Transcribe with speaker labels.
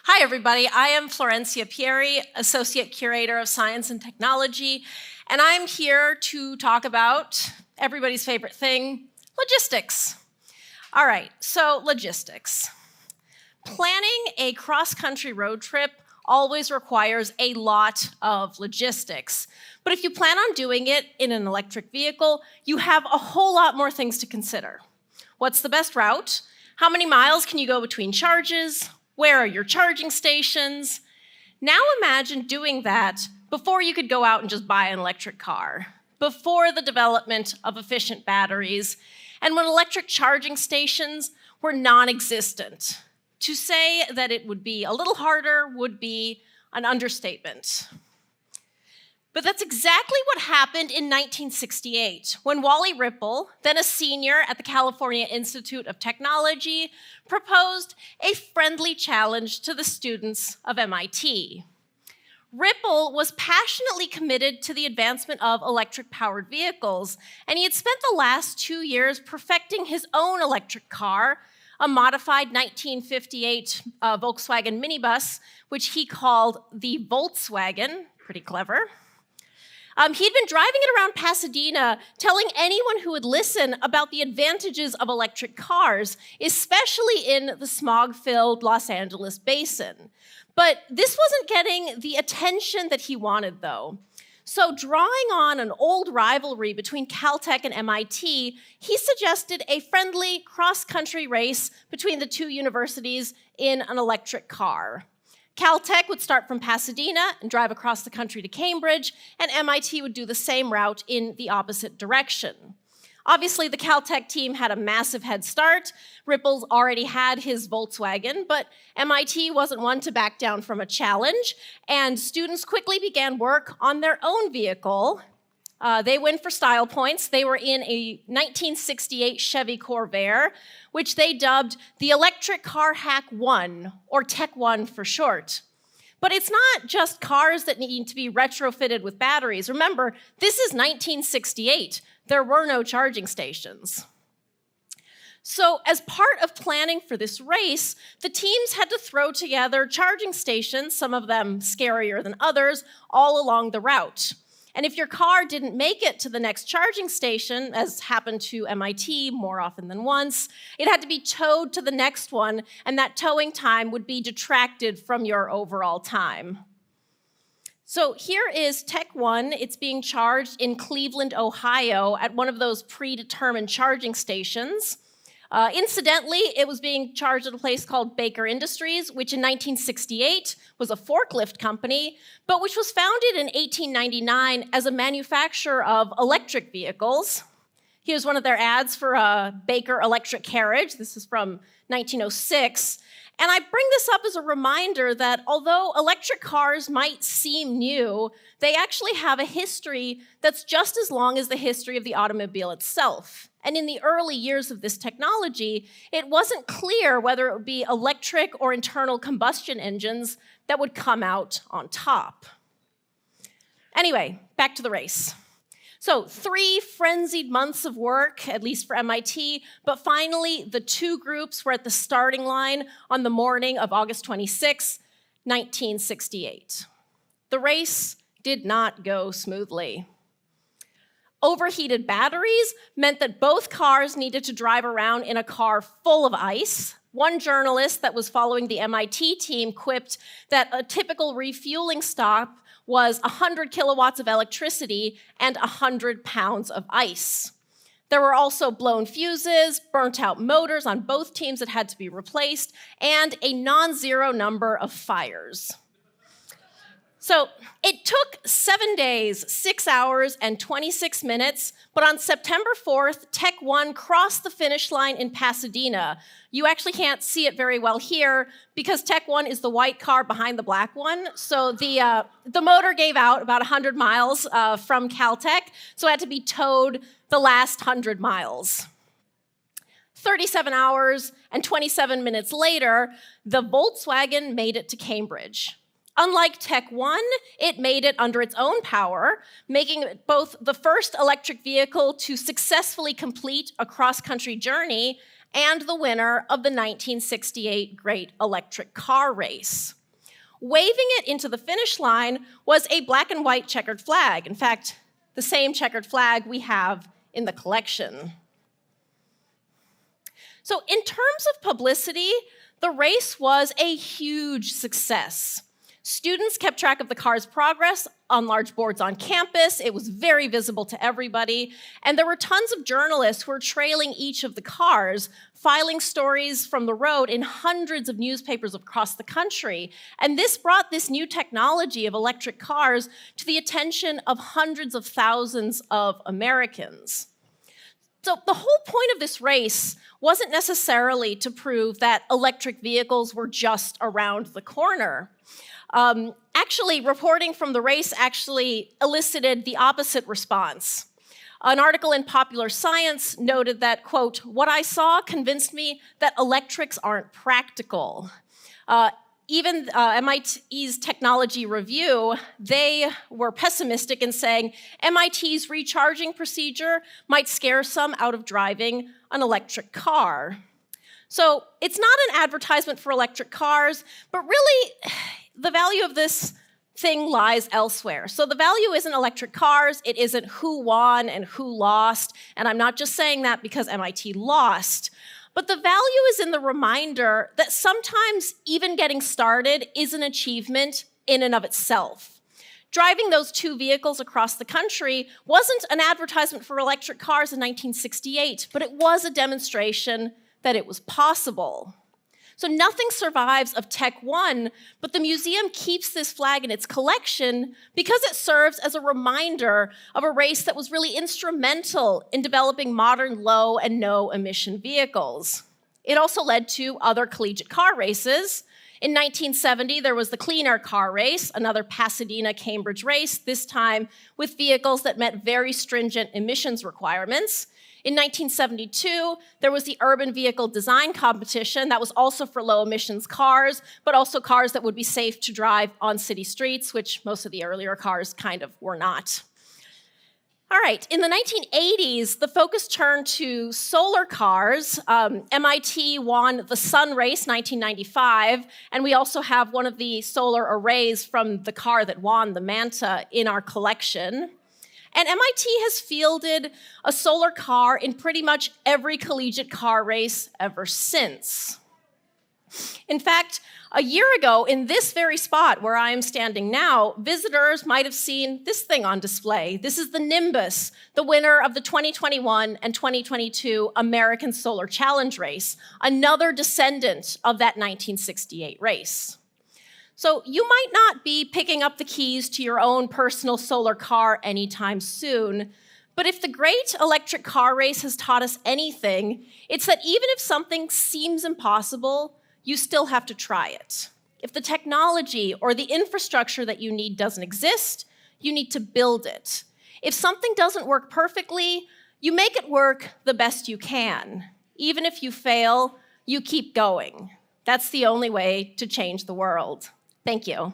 Speaker 1: Hi, everybody. I am Florencia Pieri, Associate Curator of Science and Technology, and I'm here to talk about everybody's favorite thing, logistics. All right, so logistics. Planning a cross-country road trip always requires a lot of logistics. But if you plan on doing it in an electric vehicle, you have a whole lot more things to consider. What's the best route? How many miles can you go between charges? Where are your charging stations? Now imagine doing that before you could go out and just buy an electric car, before the development of efficient batteries, and when electric charging stations were non-existent. To say that it would be a little harder would be an understatement. But that's exactly what happened in 1968, when Wally Ripple, then a senior at the California Institute of Technology, proposed a friendly challenge to the students of MIT. Ripple was passionately committed to the advancement of electric-powered vehicles, and he had spent the last 2 years perfecting his own electric car, a modified 1958 Volkswagen minibus, which he called the Volkswagen, pretty clever. He'd been driving it around Pasadena, telling anyone who would listen about the advantages of electric cars, especially in the smog-filled Los Angeles basin. But this wasn't getting the attention that he wanted, though. So drawing on an old rivalry between Caltech and MIT, he suggested a friendly cross-country race between the two universities in an electric car. Caltech would start from Pasadena and drive across the country to Cambridge, and MIT would do the same route in the opposite direction. Obviously, the Caltech team had a massive head start. Ripple's already had his Volkswagen, but MIT wasn't one to back down from a challenge, and students quickly began work on their own vehicle. They win for style points. They were in a 1968 Chevy Corvair, which they dubbed the Electric Car Hack 1, or Tech 1 for short. But it's not just cars that need to be retrofitted with batteries. Remember, this is 1968. There were no charging stations. So as part of planning for this race, the teams had to throw together charging stations, some of them scarier than others, all along the route. And if your car didn't make it to the next charging station, as happened to MIT more often than once, it had to be towed to the next one, and that towing time would be detracted from your overall time. So here is Tech 1. It's being charged in Cleveland, Ohio, at one of those predetermined charging stations. Incidentally, it was being charged at a place called Baker Industries, which in 1968 was a forklift company, but which was founded in 1899 as a manufacturer of electric vehicles. Here's one of their ads for a Baker electric carriage. This is from 1906. And I bring this up as a reminder that although electric cars might seem new, they actually have a history that's just as long as the history of the automobile itself. And in the early years of this technology, it wasn't clear whether it would be electric or internal combustion engines that would come out on top. Anyway, back to the race. So 3 frenzied months of work, at least for MIT, but finally the two groups were at the starting line on the morning of August 26, 1968. The race did not go smoothly. Overheated batteries meant that both cars needed to drive around in a car full of ice. One journalist that was following the MIT team quipped that a typical refueling stop was 100 kilowatts of electricity and 100 pounds of ice. There were also blown fuses, burnt out motors on both teams that had to be replaced, and a non-zero number of fires. So it took 7 days, 6 hours, and 26 minutes, but on September 4th, Tech 1 crossed the finish line in Pasadena. You actually can't see it very well here because Tech 1 is the white car behind the black one. So the motor gave out about 100 miles from Caltech, so it had to be towed the last 100 miles. 37 hours and 27 minutes later, the Volkswagen made it to Cambridge. Unlike Tech 1, it made it under its own power, making it both the first electric vehicle to successfully complete a cross-country journey and the winner of the 1968 Great Electric Car Race. Waving it into the finish line was a black and white checkered flag. In fact, the same checkered flag we have in the collection. So in terms of publicity, the race was a huge success. Students kept track of the car's progress on large boards on campus. It was very visible to everybody. And there were tons of journalists who were trailing each of the cars, filing stories from the road in hundreds of newspapers across the country. And this brought this new technology of electric cars to the attention of hundreds of thousands of Americans. So the whole point of this race wasn't necessarily to prove that electric vehicles were just around the corner. Actually, reporting from the race actually elicited the opposite response. An article in Popular Science noted that, quote, "What I saw convinced me that electrics aren't practical." Even MIT's Technology Review, they were pessimistic in saying MIT's recharging procedure might scare some out of driving an electric car. So it's not an advertisement for electric cars, but really the value of this thing lies elsewhere. So the value isn't electric cars, it isn't who won and who lost, and I'm not just saying that because MIT lost. But the value is in the reminder that sometimes even getting started is an achievement in and of itself. Driving those two vehicles across the country wasn't an advertisement for electric cars in 1968, but it was a demonstration that it was possible. So nothing survives of Tech One, but the museum keeps this flag in its collection because it serves as a reminder of a race that was really instrumental in developing modern low and no emission vehicles. It also led to other collegiate car races. In 1970, there was the Clean Air Car Race, another Pasadena-Cambridge race, this time with vehicles that met very stringent emissions requirements. In 1972, there was the Urban Vehicle Design Competition that was also for low emissions cars, but also cars that would be safe to drive on city streets, which most of the earlier cars kind of were not. All right, in the 1980s, the focus turned to solar cars. MIT won the Sun Race 1995, and we also have one of the solar arrays from the car that won, the Manta, in our collection. And MIT has fielded a solar car in pretty much every collegiate car race ever since. In fact, a year ago, in this very spot where I am standing now, visitors might have seen this thing on display. This is the Nimbus, the winner of the 2021 and 2022 American Solar Challenge race, another descendant of that 1968 race. So you might not be picking up the keys to your own personal solar car anytime soon, but if the Great Electric Car Race has taught us anything, it's that even if something seems impossible, you still have to try it. If the technology or the infrastructure that you need doesn't exist, you need to build it. If something doesn't work perfectly, you make it work the best you can. Even if you fail, you keep going. That's the only way to change the world. Thank you.